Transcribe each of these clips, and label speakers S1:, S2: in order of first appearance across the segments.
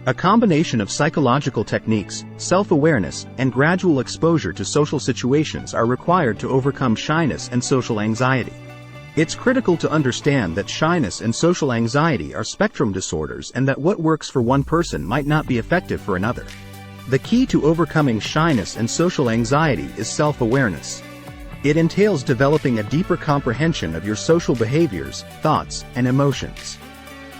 S1: A combination of psychological techniques, self-awareness, and gradual exposure to social situations are required to overcome shyness and social anxiety. It's critical to understand that shyness and social anxiety are spectrum disorders and that what works for one person might not be effective for another. The key to overcoming shyness and social anxiety is self-awareness. It entails developing a deeper comprehension of your social behaviors, thoughts, and emotions.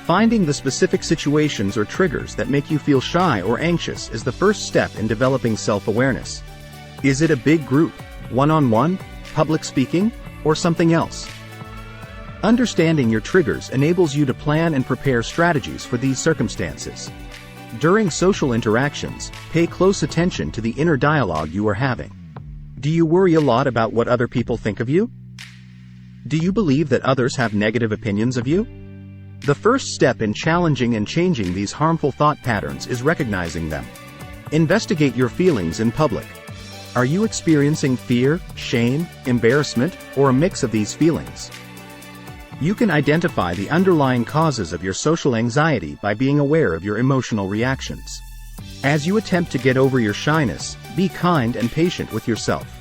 S1: Finding the specific situations or triggers that make you feel shy or anxious is the first step in developing self-awareness. Is it a big group, one-on-one, public speaking, or something else? Understanding your triggers enables you to plan and prepare strategies for these circumstances. During social interactions, pay close attention to the inner dialogue you are having. Do you worry a lot about what other people think of you? Do you believe that others have negative opinions of you? The first step in challenging and changing these harmful thought patterns is recognizing them. Investigate your feelings in public. Are you experiencing fear, shame, embarrassment, or a mix of these feelings? You can identify the underlying causes of your social anxiety by being aware of your emotional reactions. As you attempt to get over your shyness, be kind and patient with yourself.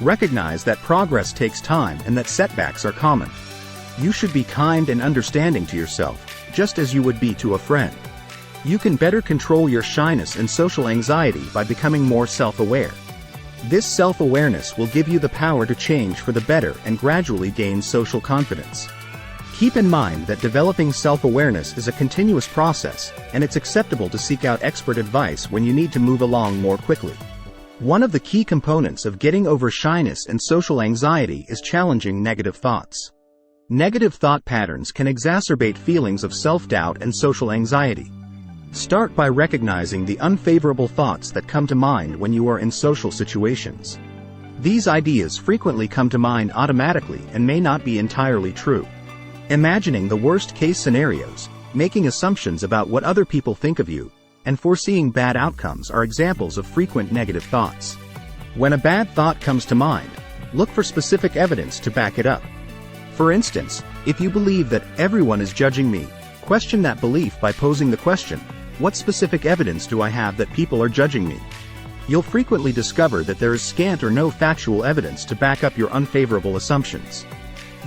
S1: Recognize that progress takes time and that setbacks are common. You should be kind and understanding to yourself, just as you would be to a friend. You can better control your shyness and social anxiety by becoming more self-aware. This self-awareness will give you the power to change for the better and gradually gain social confidence. Keep in mind that developing self-awareness is a continuous process, and it's acceptable to seek out expert advice when you need to move along more quickly. One of the key components of getting over shyness and social anxiety is challenging negative thoughts. Negative thought patterns can exacerbate feelings of self-doubt and social anxiety. Start by recognizing the unfavorable thoughts that come to mind when you are in social situations. These ideas frequently come to mind automatically and may not be entirely true. Imagining the worst-case scenarios, making assumptions about what other people think of you, and foreseeing bad outcomes are examples of frequent negative thoughts. When a bad thought comes to mind, look for specific evidence to back it up. For instance, if you believe that everyone is judging me, question that belief by posing the question, what specific evidence do I have that people are judging me? You'll frequently discover that there is scant or no factual evidence to back up your unfavorable assumptions.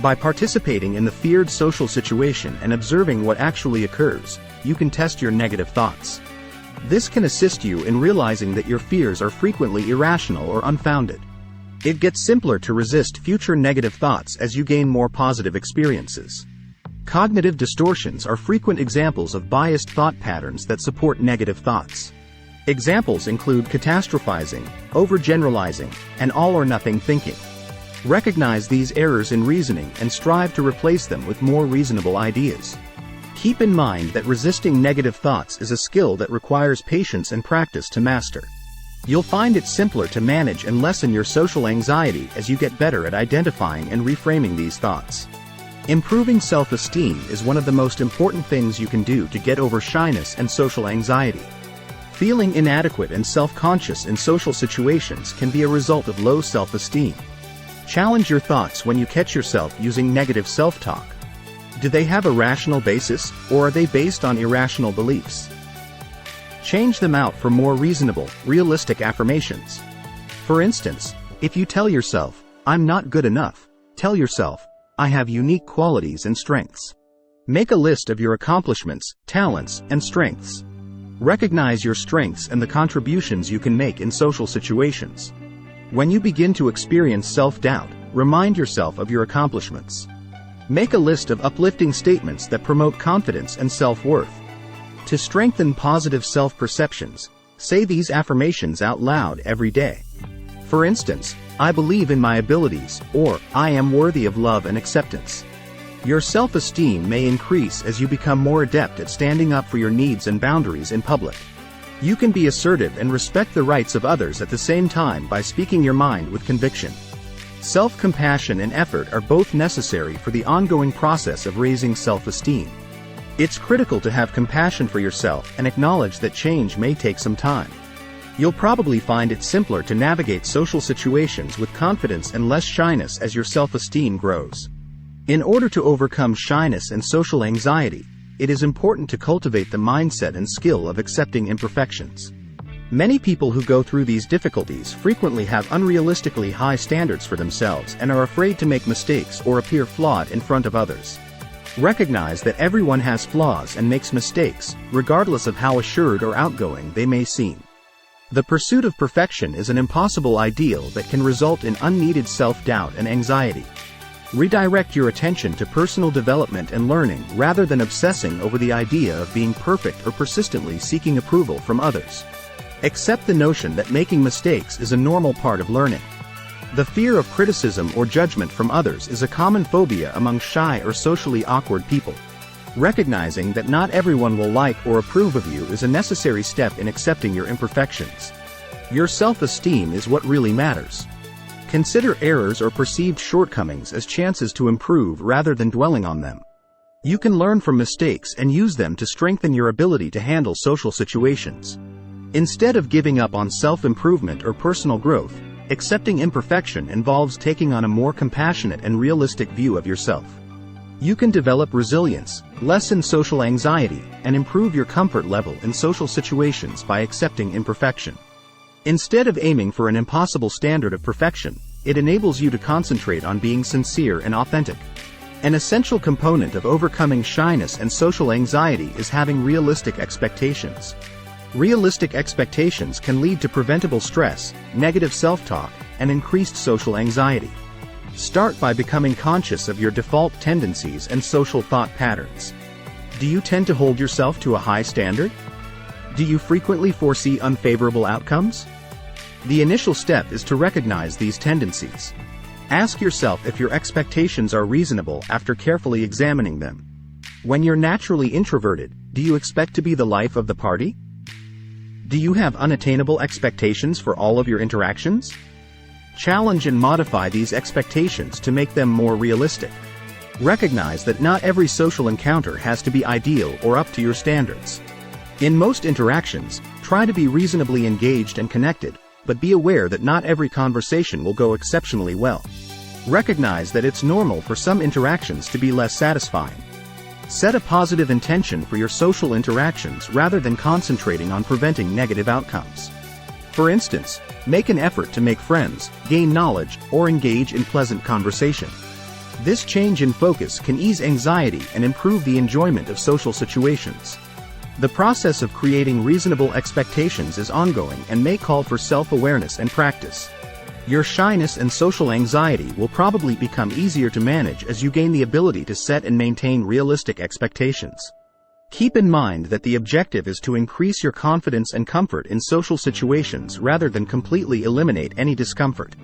S1: By participating in the feared social situation and observing what actually occurs, you can test your negative thoughts. This can assist you in realizing that your fears are frequently irrational or unfounded. It gets simpler to resist future negative thoughts as you gain more positive experiences. Cognitive distortions are frequent examples of biased thought patterns that support negative thoughts. Examples include catastrophizing, overgeneralizing, and all-or-nothing thinking. Recognize these errors in reasoning and strive to replace them with more reasonable ideas. Keep in mind that resisting negative thoughts is a skill that requires patience and practice to master. You'll find it simpler to manage and lessen your social anxiety as you get better at identifying and reframing these thoughts. Improving self-esteem is one of the most important things you can do to get over shyness and social anxiety. Feeling inadequate and self-conscious in social situations can be a result of low self-esteem. Challenge your thoughts when you catch yourself using negative self-talk. Do they have a rational basis, or are they based on irrational beliefs? Change them out for more reasonable, realistic affirmations. For instance, if you tell yourself, "I'm not good enough," tell yourself, "I have unique qualities and strengths." Make a list of your accomplishments, talents, and strengths. Recognize your strengths and the contributions you can make in social situations. When you begin to experience self-doubt, remind yourself of your accomplishments. Make a list of uplifting statements that promote confidence and self-worth. To strengthen positive self-perceptions, say these affirmations out loud every day. For instance, "I believe in my abilities," or "I am worthy of love and acceptance." Your self-esteem may increase as you become more adept at standing up for your needs and boundaries in public. You can be assertive and respect the rights of others at the same time by speaking your mind with conviction. Self-compassion and effort are both necessary for the ongoing process of raising self-esteem. It's critical to have compassion for yourself and acknowledge that change may take some time. You'll probably find it simpler to navigate social situations with confidence and less shyness as your self-esteem grows. In order to overcome shyness and social anxiety, it is important to cultivate the mindset and skill of accepting imperfections. Many people who go through these difficulties frequently have unrealistically high standards for themselves and are afraid to make mistakes or appear flawed in front of others. Recognize that everyone has flaws and makes mistakes, regardless of how assured or outgoing they may seem. The pursuit of perfection is an impossible ideal that can result in unneeded self-doubt and anxiety. Redirect your attention to personal development and learning rather than obsessing over the idea of being perfect or persistently seeking approval from others. Accept the notion that making mistakes is a normal part of learning. The fear of criticism or judgment from others is a common phobia among shy or socially awkward people. Recognizing that not everyone will like or approve of you is a necessary step in accepting your imperfections. Your self-esteem is what really matters. Consider errors or perceived shortcomings as chances to improve rather than dwelling on them. You can learn from mistakes and use them to strengthen your ability to handle social situations. Instead of giving up on self-improvement or personal growth, accepting imperfection involves taking on a more compassionate and realistic view of yourself. You can develop resilience, lessen social anxiety, and improve your comfort level in social situations by accepting imperfection. Instead of aiming for an impossible standard of perfection, it enables you to concentrate on being sincere and authentic. An essential component of overcoming shyness and social anxiety is having realistic expectations. Realistic expectations can lead to preventable stress, negative self-talk, and increased social anxiety. Start by becoming conscious of your default tendencies and social thought patterns. Do you tend to hold yourself to a high standard? Do you frequently foresee unfavorable outcomes? The initial step is to recognize these tendencies. Ask yourself if your expectations are reasonable after carefully examining them. When you're naturally introverted, do you expect to be the life of the party? Do you have unattainable expectations for all of your interactions? Challenge and modify these expectations to make them more realistic. Recognize that not every social encounter has to be ideal or up to your standards. In most interactions, try to be reasonably engaged and connected, but be aware that not every conversation will go exceptionally well. Recognize that it's normal for some interactions to be less satisfying. Set a positive intention for your social interactions rather than concentrating on preventing negative outcomes. For instance, make an effort to make friends, gain knowledge, or engage in pleasant conversation. This change in focus can ease anxiety and improve the enjoyment of social situations. The process of creating reasonable expectations is ongoing and may call for self-awareness and practice. Your shyness and social anxiety will probably become easier to manage as you gain the ability to set and maintain realistic expectations. Keep in mind that the objective is to increase your confidence and comfort in social situations rather than completely eliminate any discomfort.